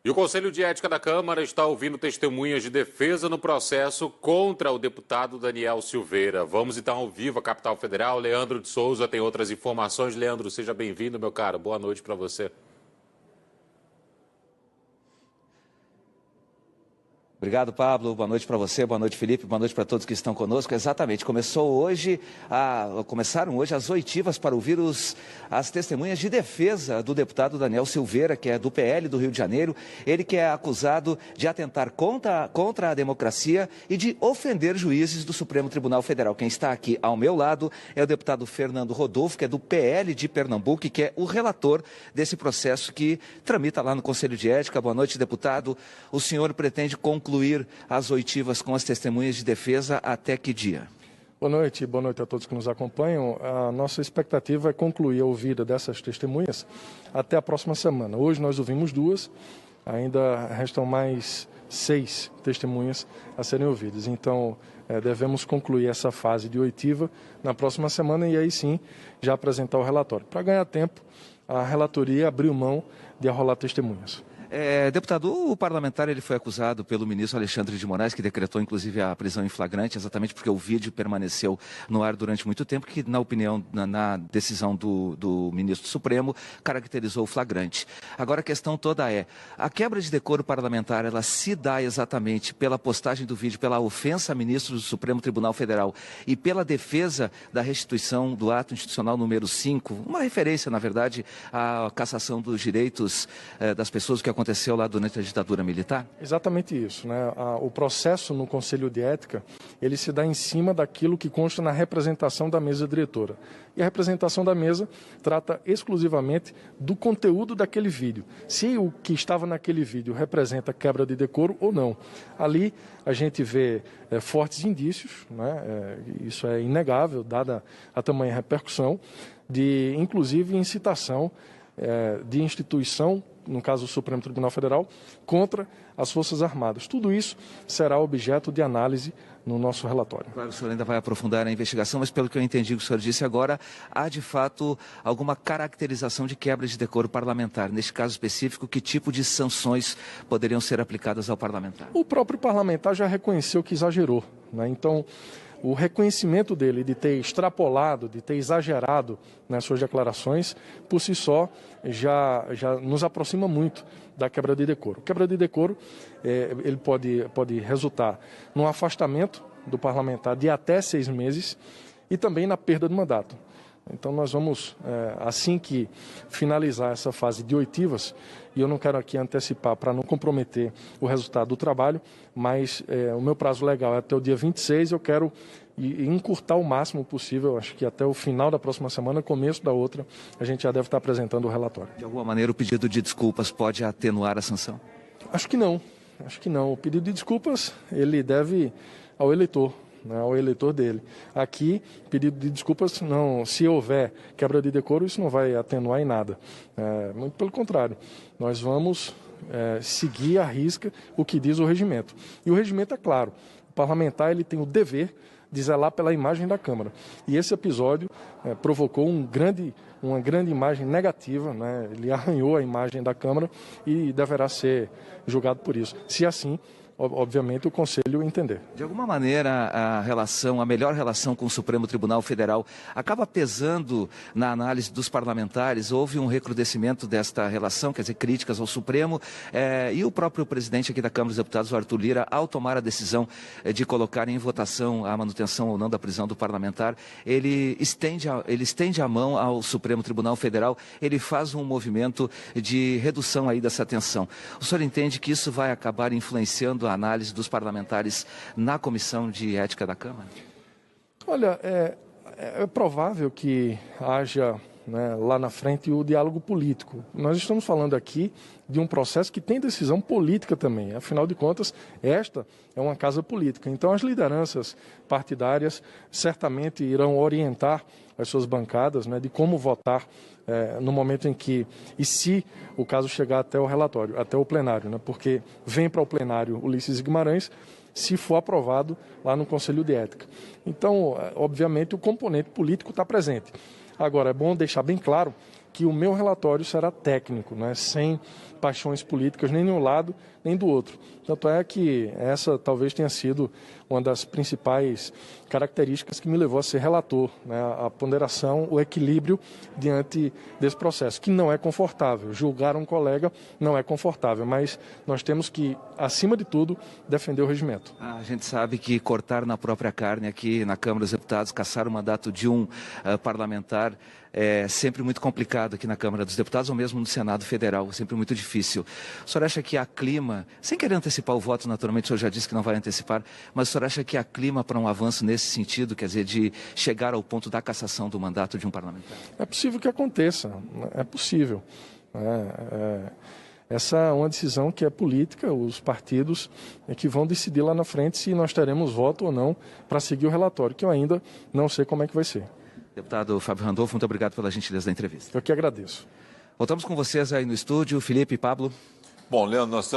E o Conselho de Ética da Câmara está ouvindo testemunhas de defesa no processo contra o deputado Daniel Silveira. Vamos então ao vivo à capital federal. Leandro de Souza tem outras informações. Leandro, seja bem-vindo, meu caro. Boa noite para você. Obrigado, Pablo. Boa noite para você, boa noite, Felipe, boa noite para todos que estão conosco. Exatamente, começaram hoje as oitivas para ouvir as testemunhas de defesa do deputado Daniel Silveira, que é do PL do Rio de Janeiro. Ele que é acusado de atentar contra a democracia e de ofender juízes do Supremo Tribunal Federal. Quem está aqui ao meu lado é o deputado Fernando Rodolfo, que é do PL de Pernambuco e que é o relator desse processo que tramita lá no Conselho de Ética. Boa noite, deputado. O senhor pretende concluir as oitivas com as testemunhas de defesa até que dia? Boa noite a todos que nos acompanham. A nossa expectativa é concluir a ouvida dessas testemunhas até a próxima semana. Hoje nós ouvimos 2, ainda restam mais 6 testemunhas a serem ouvidas. Então, devemos concluir essa fase de oitiva na próxima semana e aí sim já apresentar o relatório. Para ganhar tempo, a relatoria abriu mão de arrolar testemunhas. Deputado, o parlamentar ele foi acusado pelo ministro Alexandre de Moraes, que decretou inclusive a prisão em flagrante, exatamente porque o vídeo permaneceu no ar durante muito tempo, que na opinião, na decisão do ministro Supremo, caracterizou o flagrante. Agora a questão toda é, a quebra de decoro parlamentar, ela se dá exatamente pela postagem do vídeo, pela ofensa a ministro do Supremo Tribunal Federal e pela defesa da restituição do ato institucional número 5, uma referência, na verdade, à cassação dos direitos das pessoas que aconteceu lá durante a ditadura militar? Exatamente isso, né? O processo no Conselho de Ética, ele se dá em cima daquilo que consta na representação da mesa diretora. E a representação da mesa trata exclusivamente do conteúdo daquele vídeo. Se o que estava naquele vídeo representa quebra de decoro ou não. Ali a gente vê fortes indícios, né? Isso é inegável, dada a tamanha repercussão, de inclusive incitação de instituição, no caso do Supremo Tribunal Federal, contra as Forças Armadas. Tudo isso será objeto de análise no nosso relatório. Claro, o senhor ainda vai aprofundar a investigação, mas pelo que eu entendi que o senhor disse agora, há de fato alguma caracterização de quebra de decoro parlamentar. Neste caso específico, que tipo de sanções poderiam ser aplicadas ao parlamentar? O próprio parlamentar já reconheceu que exagerou, né? Então, o reconhecimento dele de ter extrapolado, de ter exagerado nas suas declarações, por si só, já nos aproxima muito da quebra de decoro. Quebra de decoro, ele pode resultar num afastamento do parlamentar de até 6 meses e também na perda do mandato. Então nós vamos, assim que finalizar essa fase de oitivas, e eu não quero aqui antecipar para não comprometer o resultado do trabalho, mas o meu prazo legal é até o dia 26, eu quero encurtar o máximo possível, acho que até o final da próxima semana, começo da outra, a gente já deve estar apresentando o relatório. De alguma maneira o pedido de desculpas pode atenuar a sanção? Acho que não. O pedido de desculpas, ele deve ao eleitor, né, ao eleitor dele. Aqui, pedido de desculpas, não, se houver quebra de decoro, isso não vai atenuar em nada. Muito pelo contrário, nós vamos seguir à risca o que diz o regimento. E o regimento é claro, o parlamentar ele tem o dever de zelar pela imagem da Câmara. E esse episódio provocou uma grande imagem negativa, né? Ele arranhou a imagem da Câmara e deverá ser julgado por isso. Se assim, obviamente, o Conselho entender. De alguma maneira, a melhor relação com o Supremo Tribunal Federal acaba pesando na análise dos parlamentares? Houve um recrudescimento desta relação, quer dizer, críticas ao Supremo, e o próprio presidente aqui da Câmara dos Deputados, o Arthur Lira, ao tomar a decisão de colocar em votação a manutenção ou não da prisão do parlamentar, ele estende a mão ao Supremo Tribunal Federal, ele faz um movimento de redução aí dessa tensão. O senhor entende que isso vai acabar influenciando a análise dos parlamentares na Comissão de Ética da Câmara? Olha, é provável que haja, né, lá na frente o diálogo político. Nós estamos falando aqui de um processo que tem decisão política também. Afinal de contas, esta é uma casa política. Então, as lideranças partidárias certamente irão orientar as suas bancadas, né, de como votar no momento em que, e se o caso chegar até o relatório, até o plenário, né, porque vem para o plenário Ulisses Guimarães, se for aprovado lá no Conselho de Ética. Então, obviamente, o componente político está presente. Agora, é bom deixar bem claro que o meu relatório será técnico, né, sem paixões políticas nem de um lado nem do outro. Tanto é que essa talvez tenha sido uma das principais características que me levou a ser relator, né, a ponderação, o equilíbrio diante desse processo, que não é confortável. Julgar um colega não é confortável, mas nós temos que, acima de tudo, defender o regimento. A gente sabe que cortar na própria carne aqui na Câmara dos Deputados, caçar o mandato de um parlamentar, é sempre muito complicado aqui na Câmara dos Deputados ou mesmo no Senado Federal, sempre muito difícil. O senhor acha que há clima, sem querer antecipar o voto, naturalmente o senhor já disse que não vai antecipar, mas o senhor acha que há clima para um avanço nesse sentido, quer dizer, de chegar ao ponto da cassação do mandato de um parlamentar? É possível que aconteça, é possível. Essa é uma decisão que é política, os partidos é que vão decidir lá na frente se nós teremos voto ou não para seguir o relatório, que eu ainda não sei como é que vai ser. Deputado Fábio Randolfo, muito obrigado pela gentileza da entrevista. Eu que agradeço. Voltamos com vocês aí no estúdio, Felipe e Pablo. Bom, Leandro, nós estamos